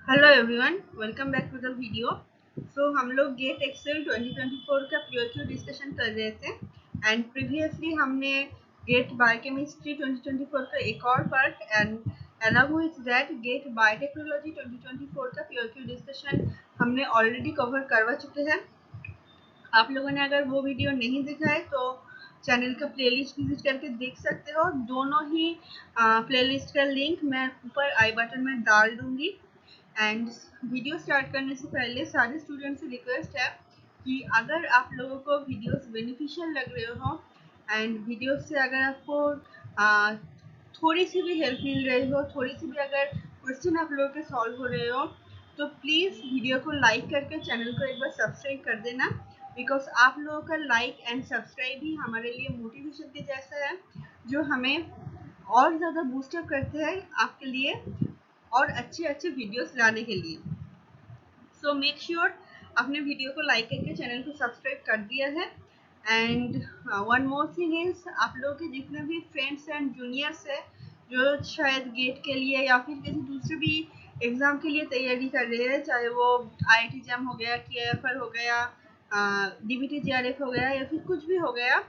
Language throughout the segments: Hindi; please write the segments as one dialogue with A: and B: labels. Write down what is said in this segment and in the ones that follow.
A: Hello everyone, welcome back to the video. हम लोग गेट एक्सेल 2024 का प्योर डिस्कशन कर रहे थे एंड प्रीवियसली हमने गेट बायोकेमिस्ट्री 2024 का एक और part and along with that get biotechnology 2024 का प्योर डिस्कशन हमने ऑलरेडी कवर करवा चुके हैं। आप लोगों ने अगर वो वीडियो नहीं देखा है तो चैनल का प्लेलिस्ट विजिट करके देख सकते हो। दोनों ही प्लेलिस्ट का लिंक मैं ऊपर आई बटन में डाल दूंगी। एंड वीडियो स्टार्ट करने से पहले सारे स्टूडेंट्स से रिक्वेस्ट है कि अगर आप लोगों को वीडियोस बेनिफिशियल लग रहे हो एंड वीडियो से अगर आपको थोड़ी सी भी हेल्प मिल रही हो, थोड़ी सी भी अगर क्वेश्चन आप लोगों के सॉल्व हो रहे हो, तो प्लीज़ वीडियो को लाइक करके चैनल को एक बार सब्सक्राइब कर देना। बिकॉज आप लोगों का लाइक एंड सब्सक्राइब ही हमारे लिए मोटिवेशन के जैसा है, जो हमें और ज़्यादा बूस्टअप करते हैं आपके लिए और अच्छे अच्छे वीडियोस लाने के लिए। सो मेक श्योर आपने वीडियो को लाइक करके चैनल को सब्सक्राइब कर दिया है। And one more thing is, आप लोगों के जितने भी फ्रेंड्स एंड जूनियर्स है जो शायद गेट के लिए या फिर किसी दूसरे भी एग्ज़ाम के लिए तैयारी कर रहे हैं, चाहे वो IIT जैम हो गया, KFR हो गया, DBT JRF हो गया या फिर कुछ भी हो गया,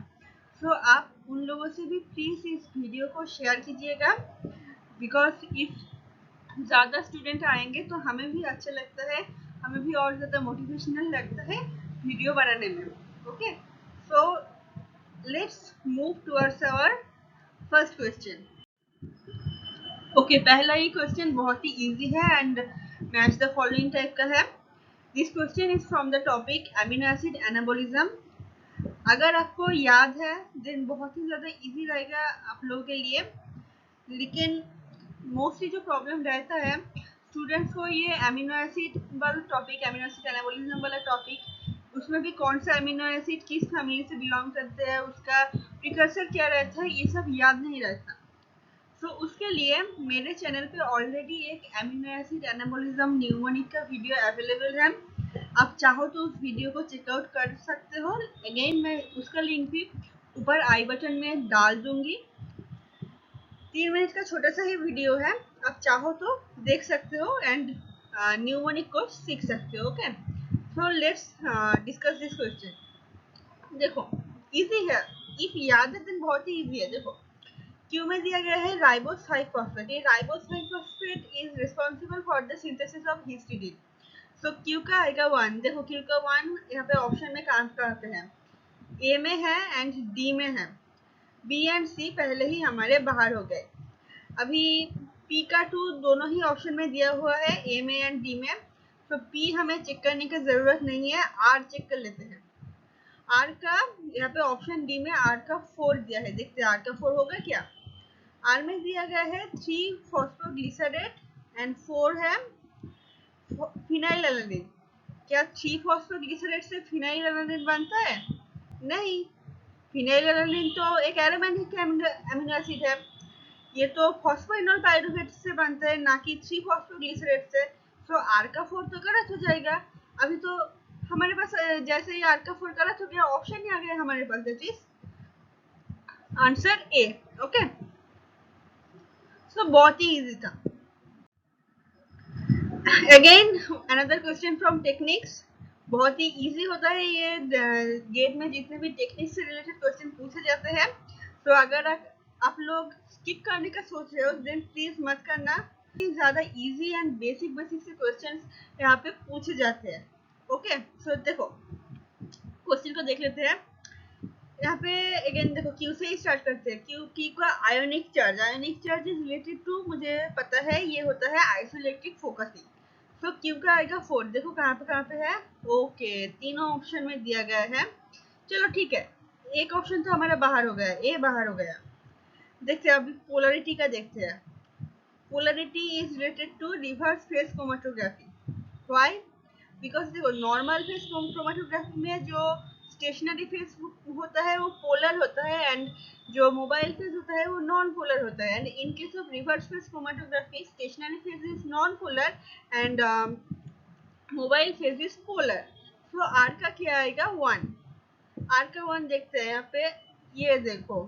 A: सो आप उन लोगों से भी प्लीज़ इस वीडियो को शेयर कीजिएगा। बिकॉज इफ़ ज़्यादा स्टूडेंट आएंगे तो हमें भी अच्छा लगता है, हमें भी और ज़्यादा मोटिवेशनल लगता है वीडियो बनाने में। Okay, so let's move towards our first question. Okay, पहला ही क्वेश्चन बहुत ही इजी है and match the following type का है। This question is from the topic amino acid anabolism. अगर आपको याद है देन बहुत ही ज़्यादा इजी रहेगा आप लोगों के लिए, लेकिन मोस्टली जो प्रॉब्लम रहता है स्टूडेंट्स को, ये अमीनो एसिड वाला टॉपिक, अमीनो एसिड एनाबोलिज्म वाला टॉपिक, उसमें भी कौन सा अमीनो एसिड किस फैमिली से बिलोंग करते हैं, उसका प्रिकर्सर क्या रहता है, ये सब याद नहीं रहता। सो उसके लिए मेरे चैनल पे ऑलरेडी एक अमीनो एसिड एनाबोलिज्म न्यूमोनिक का वीडियो अवेलेबल है। आप चाहो तो उस वीडियो को चेकआउट कर सकते हो। अगेन मैं उसका लिंक भी ऊपर आई बटन में डाल दूंगी। 3 मिनट का छोटा सा ही वीडियो है, आप चाहो तो देख सकते हो एंड न्यूमोनिक को सीख सकते हो। Okay, so let's discuss this question. देखो, इजी है, इफ याद है तो बहुत ही इजी है। देखो, क्यू में दिया गया है राइबोस 5 फॉस्फेट। ये ribose 5 phosphate is responsible for the synthesis of histidine. So Q का आएगा 1। देखो क्यू का 1 यहाँ पे ऑप्शन में कहाँ पे है, ए में है एंड डी में है। बी एंड सी पहले ही हमारे बाहर हो गए। अभी पी का 2 दोनों ही ऑप्शन में दिया हुआ है, ए में एंड डी में। तो पी हमें चेक करने की जरूरत नहीं है, आर चेक कर लेते हैं। आर का यहाँ पे ऑप्शन डी में आर का 4 दिया है, देखते हैं आर का 4 होगा क्या। आर में दिया गया है 3 फॉस्फोग्लिसरेट एंड 4 है फिनाइलएलानाइन। क्या 3 फॉस्फोग्लिसरेट से फिनाइलएलानाइन बनता है? नहीं, फिनाइलएलानाइन तो एक एरोमेटिक अमीनो एसिड है। ये तो फॉस्फोइनोल पाइरूवेट से बनता है, ना कि 3 फॉस्फोग्लिसरेट से। सो आर का 4 तो गलत हो जाएगा। अभी तो हमारे पास जैसे ही आर का 4 गलत हो गया, ऑप्शन ही आ गया हमारे पास, that is answer A. Okay, so बहुत ही इजी था। Again another question from techniques. बहुत ही इजी होता है ये, गेट में जितने भी टेक्निक्स से रिलेटेड क्वेश्चन पूछे जाते हैं। तो अगर आप लोग स्किप करने का सोच रहे हो देन प्लीज मत करना। ज्यादा इजी एंड बेसिक बेसिक से क्वेश्चंस यहाँ पे पूछे जाते हैं। ओके, सो देखो क्वेश्चन को देख लेते हैं। यहाँ पे अगेन देखो क्यू से ही स्टार्ट करते हैं। क्यू का ionic charge, ionic charge is related to, मुझे पता है ये होता है आइसोइलेक्ट्रिक फोकसिंग। तो क्यू का आएगा 4। देखो कहाँ पे है। ओके, तीनों ऑप्शन में दिया गया है। चलो ठीक है, एक ऑप्शन तो हमारा बाहर हो गया, ए बाहर हो गया। देखते हैं अभी पोलरिटी का देखते हैं। Polarity is related to reverse phase chromatography. Why? Because देखो नॉर्मल फेज क्रोमेटोग्राफी में जो स्टेशनरी फेज होता है वो पोलर होता है एंड जो मोबाइल फेज होता है वो नॉन पोलर होता है। And in case of reverse phase chromatography stationary phase is non polar and mobile phase is polar. तो आर का क्या आएगा 1। आर का 1 देखते हैं यहाँ पे। ये देखो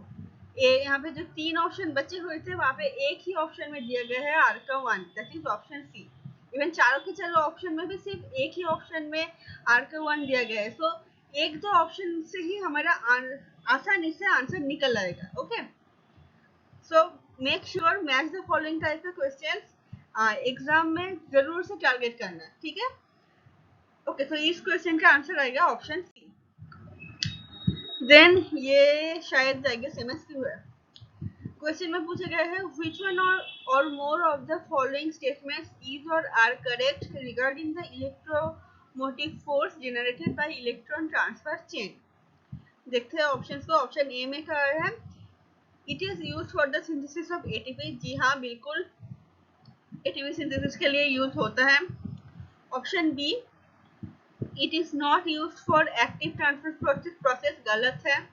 A: यहाँ पे जो 3 ऑप्शन बचे हुए थे वहां पे एक ही ऑप्शन में दिया गया है आर का 1, that is option C. Even चारों के चारों ऑप्शन में भी सिर्फ एक ही ऑप्शन में आर का 1 दिया गया है, सो एक दो ऑप्शन से ही हमारा आसानी से आंसर निकल आएगा। Okay, so make sure match the following type के क्वेश्चंस एग्जाम में जरूर से टारगेट करना है, ठीक है। ओके, तो इस क्वेश्चन का आंसर आएगा ऑप्शन सी। देन ये शायद जाएगा सेमेस्टर है। क्वेश्चन में पूछा गया है which one or more of the following statements is or are correct regarding the electromotive force generated by electron transfer chain। देखते हैं ऑप्शंस को। ऑप्शन ए में क्या है, it is use for the synthesis of ATP. जी हाँ, बिल्कुल एटीपी सिंथेसिस के लिए यूज होता है। Option B, it is not use for active transfer process, गलत है।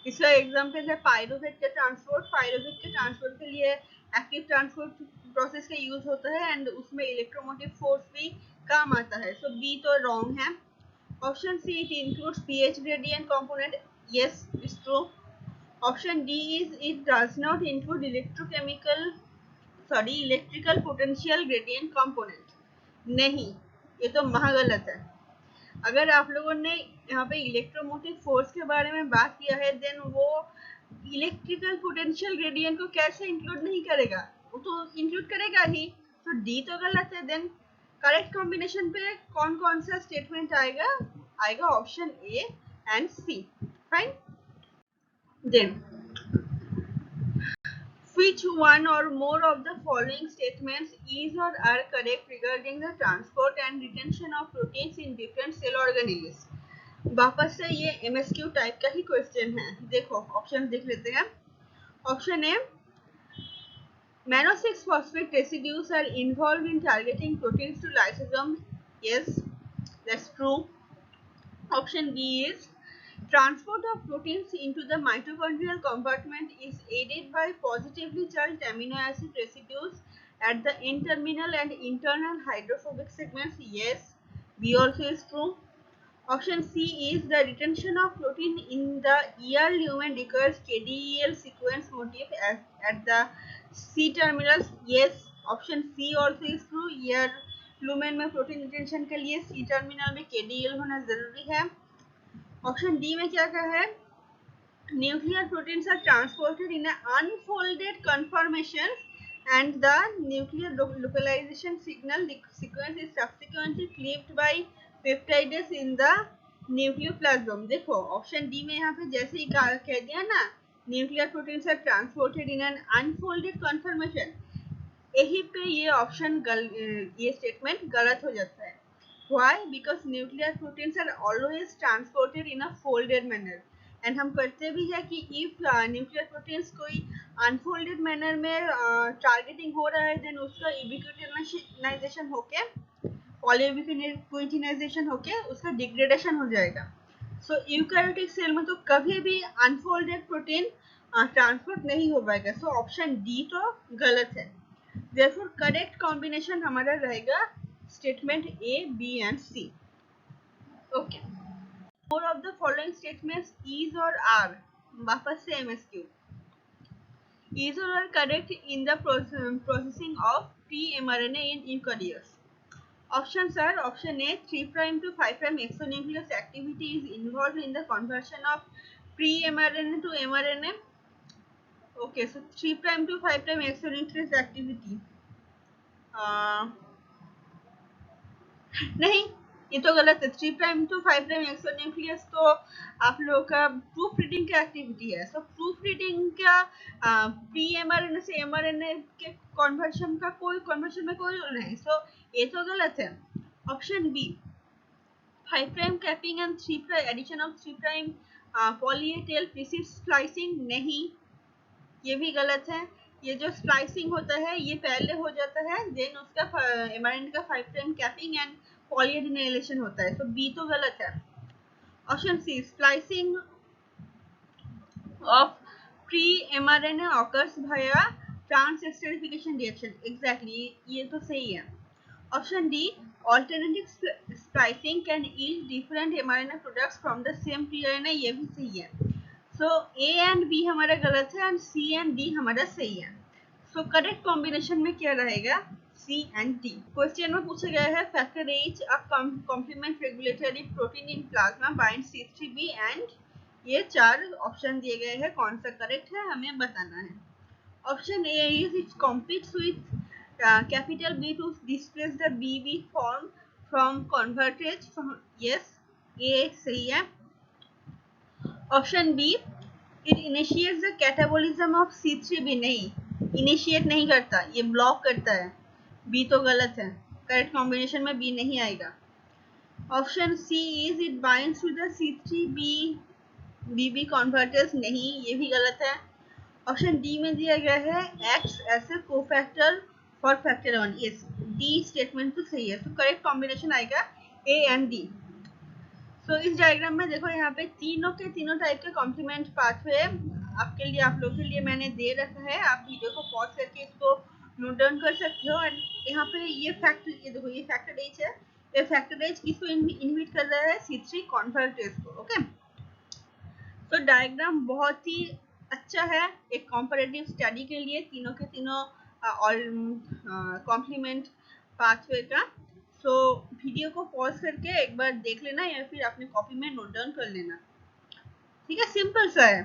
A: इसका एग्जाम्पल है पायरुवेट के ट्रांसपोर्ट। पायरुवेट के ट्रांसपोर्ट के लिए एक्टिव ट्रांसपोर्ट प्रोसेस का यूज होता है एंड उसमें इलेक्ट्रोमोटिव फोर्स भी काम आता है। सो बी तो रॉन्ग है। Option C, it includes pH gradient component. Yes, it's true. Option D is it does not include electrical potential gradient component. नहीं, ये तो महागलत है। अगर आप लोगों ने यहाँ पे इलेक्ट्रोमोटिव फोर्स के बारे में बात किया है, देन वो इलेक्ट्रिकल पोटेंशियल ग्रेडियंट को कैसे इंक्लूड नहीं करेगा, वो तो इंक्लूड करेगा ही। तो डी तो गलत है। देन करेक्ट कॉम्बिनेशन पे कौन कौन सा स्टेटमेंट आएगा option A and C. Fine. Then which one or more of the following statements is or are correct regarding the transport and retention of proteins in different cell organelles। वापस से ये एमएसक्यू टाइप का ही क्वेश्चन है। देखो ऑप्शन देख लेते हैं। Option A, mannose 6 phosphate residues are involved in targeting proteins to lysosome। yes, that's true। option B is transport of proteins into the mitochondrial compartment is aided by positively charged amino acid residues at the N-terminal and internal hydrophobic segments। yes, B also is true। Option C is the retention of protein in the ER lumen requires KDEL sequence motif at the C terminals। yes, option C also is true। ER lumen में प्रोटीन रिटेंशन के लिए C टर्मिनल में KDEL होना जरूरी है। ऑप्शन डी में क्या कहा है, nuclear proteins are transported in unfolded conformation and the nuclear localization signal sequence is subsequently cleaved by peptides in the nucleoplasm. देखो ऑप्शन डी में यहाँ पे जैसे ही कह दिया ना, nuclear proteins are transported in an unfolded conformation, यही पे ये ऑप्शन ये स्टेटमेंट गलत हो जाता है। Why? Because nuclear proteins are always transported in a folded manner and हम करते भी है कि इफ न्यूक्लियर प्रोटीन्स कोई अनफोल्डेड मैनर में टारगेटिंग हो रहा है, देन उसका यूबिक्विटिनाइजेशन होके पॉलीयूबिक्विटिनाइजेशन होके उसका डिग्रेडेशन हो जाएगा। सो यूकैरियोटिक सेल में तो कभी भी अनफोल्डेड प्रोटीन ट्रांसपोर्ट नहीं हो पाएगा। सो ऑप्शन डी तो गलत है। देयरफॉर करेक्ट कॉम्बिनेशन हमारा रहेगा statement A, B and C. Okay, more of the following statements is or are, वापस से MSQ, is or are correct in the processing of pre-mRNA in eukaryotes। Options are option A, 3' to 5' exonuclease activity is involved in the conversion of pre-mRNA to mRNA। Okay, so 3' to 5' exonuclease activity नहीं, ये तो गलत है। 3' to 5' एक्सोन्यूक्लियस तो आप लोगों का प्रूफ रीडिंग का एक्टिविटी है। सो प्रूफ रीडिंग का प्री एमआरएनए से एमआरएनए के कन्वर्शन में कोई रोल नहीं। सो ये तो गलत है। Option B, 5' capping and 3' addition of 3' poly A tail precedes splicing, नहीं, ये भी गलत है। ये जो स्प्लाइसिंग होता है ये पहले हो जाता है, देन उसका एमआरएनए का 5' कैपिंग एंड पॉलीएडिनाइलेशन होता है। तो बी तो गलत है। Option C, splicing of pre mRNA occurs via transesterification reaction, exactly, ये तो सही है। Option D, alternative splicing can yield different mRNA products from the same pre-RNA, ये भी सही है। सो ए एंड बी हमारा गलत है एंड सी एंड डी हमारा सही है। सो करेक्ट कॉम्बिनेशन में क्या रहेगा, सी एंड डी। क्वेश्चन में पूछा गया है factor H a compliment regulatory protein in plasma bind C3b and ये 4 ऑप्शन दिए गए हैं, कौन सा करेक्ट है हमें बताना है। Option A is it competes with capital B to displace the BB form from convertage from, yes ये सही है। Option B it initiates the catabolism of C3b, नहीं इनिशिएट नहीं करता, ये ब्लॉक करता है, बी तो गलत है, करेक्ट कॉम्बिनेशन में बी नहीं आएगा। Option C is it binds to the C3b BB converters, नहीं ये भी गलत है। ऑप्शन डी में दिया गया है X as a cofactor for factor 1, yes D statement तो सही है, तो करेक्ट कॉम्बिनेशन आएगा ए एंड डी। तो इस डायग्राम में देखो यहाँ पे तीनों के तीनों टाइप के कॉम्प्लीमेंट पाथवे आपके लिए, आप लोगों के लिए मैंने दे रखा है, आप वीडियो को पॉज करके इसको नोट डाउन कर सकते हो। एंड यहाँ पे ये फैक्टर, ये देखो ये फैक्टर एच है, ये फैक्टर एच किसको इनहिबिट कर रहा है, C3 कन्वर्टेज को। ओके, तो डायग्राम बहुत ही अच्छा है एक कॉम्पैरेटिव स्टडी के लिए, तीनों के तीनों कॉम्प्लीमेंट पाथवे का। सो वीडियो को पॉज करके एक बार देख लेना या फिर अपने कॉपी में नोट डाउन कर लेना, ठीक है, सिंपल सा है।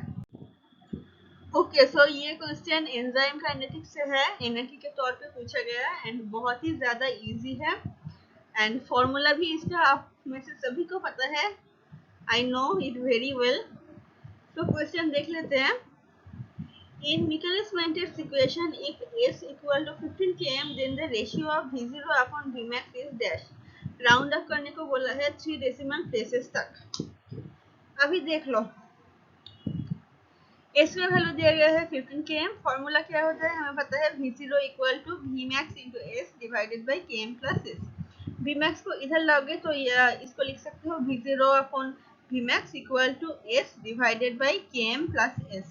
A: ओके, सो ये क्वेश्चन एंजाइम काइनेटिक्स से है, एनर्जी के तौर पे पूछा गया है एंड बहुत ही ज्यादा इजी है एंड फॉर्मूला भी इसका आप में से सभी को पता है, I know it very well. तो क्वेश्चन देख लेते हैं। In Michaelis-Menten equation, if S equal to 15 km, then the ratio of V0 upon Vmax is dash. Round up करने को बोला है 3 डेसिमल प्लेसेस तक। अभी देख लो, S का वैल्यू दिया गया है 15 km, फॉर्मूला क्या होता है हमें पता है V0 equal to Vmax into S divided by Km plus S। Vmax को इधर लाओगे तो इसको लिख सकते हो V0 upon Vmax equal to S divided by Km plus S।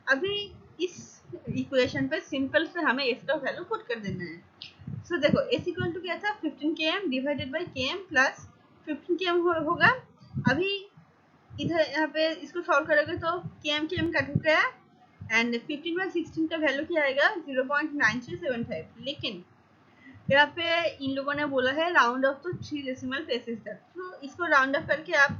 A: अभी इस इक्वेशन पे सिंपल से हमें S का वैल्यू पुट कर देना है। सो देखो S इक्वल टू क्या था 15 km divided by Km plus 15 km होगा। अभी इधर यहाँ पे इसको सॉल्व करोगे तो Km कट गया एंड 15 बाई 16 का वैल्यू क्या आएगा 0.9375, लेकिन यहाँ पे इन लोगों ने बोला है राउंड ऑफ तो 3 डेसिमल प्लेसेस तक, तो इसको राउंड ऑफ करके आप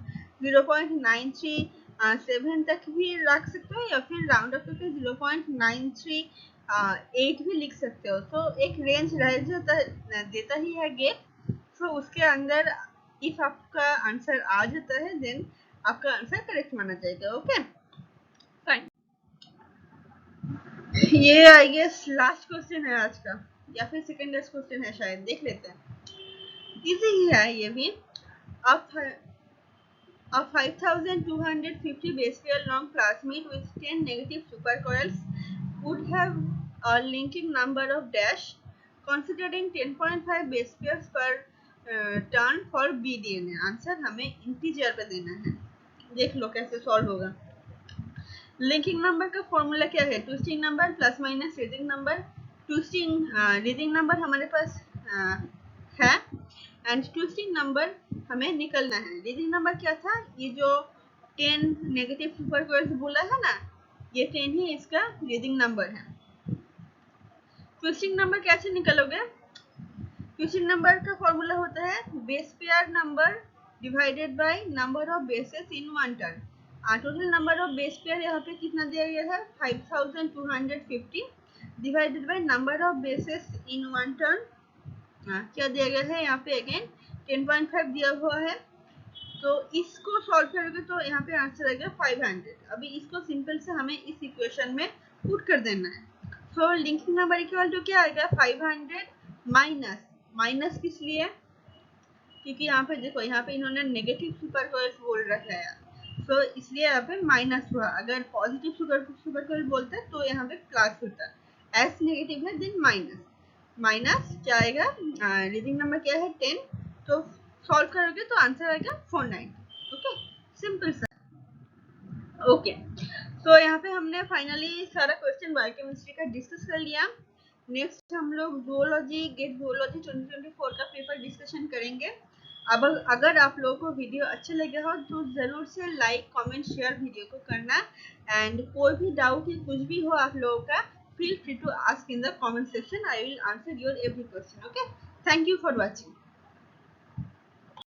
A: 0.937 तक भी रख सकते हो या फिर राउंड ऑफ करके 0.938 भी लिख सकते हो। तो एक रेंज रह जाता देता ही है गेट, तो उसके अंदर इफ आपका आंसर आ जाता है देन आपका आंसर करेक्ट माना जाएगा। ओके फाइन, ये आई गेस लास्ट क्वेश्चन है आज का या फिर सेकेंड लास्ट क्वेश्चन है शायद, देख लेते हैं। इजी ही है ये भी। A 5250 base pair long plasmid with 10 negative supercoils would have a linking number of dash considering 10.5 base pairs per turn for BDNA। Answer हमें इंटीजर पे देना है, देख लो कैसे सॉल्व होगा। लिंकिंग नंबर का फॉर्मूला क्या है, twisting number plus minus reading number. Twisting reading number हमारे पास है एंड ट्विस्टिंग नंबर हमें निकलना है। रीडिंग नंबर क्या था, ये जो 10 नेगेटिव सुपरकोइल्स बोला है ना, ये 10 ही इसका रीडिंग नंबर है। ट्विस्टिंग नंबर कैसे निकलोगे, ट्विस्टिंग नंबर का फॉर्मूला होता है base pair number divided by number of bases in one turn. Total number of base pair यहाँ पे कितना दिया गया है 5250 divided by number of bases in one turn, क्या दिया गया है यहाँ पे अगेन 10.5 दिया हुआ है। तो इसको सॉल्व करोगे तो यहाँ पे आंसर आएगा 500। अभी इसको सिंपल से हमें इस इक्वेशन में पुट कर देना है। सो लिंकिंग नंबर इक्वल टू क्या आएगा 500 माइनस, माइनस किस लिए, क्योंकि यहाँ पे देखो यहाँ पे इन्होंने नेगेटिव सुपरकोइल्स बोल रखा है, सो इसलिए यहाँ पे माइनस हुआ। अगर पॉजिटिव सुपरकोइल बोलते तो यहाँ पे प्लस होता, एस नेगेटिव है देन माइनस, माइनस क्या आएगा रीडिंग नंबर क्या है 10, तो सॉल्व करोगे तो आंसर आएगा 490। ओके सिंपल सा। ओके तो यहाँ पे हमने फाइनली सारा क्वेश्चन बायोकेमिस्ट्री का डिस्कस कर लिया। नेक्स्ट हम लोग जूलॉजी गेट जूलॉजी 2024 का पेपर डिस्कशन करेंगे। अब अगर आप लोगों को वीडियो अच्छा लगे हो तो जरूर से लाइक कमेंट शेयर वीडियो को करना एंड कोई भी डाउट या कुछ भी हो आप लोगों का feel free to ask in the comment section. I will answer your every question. Okay, thank you for watching.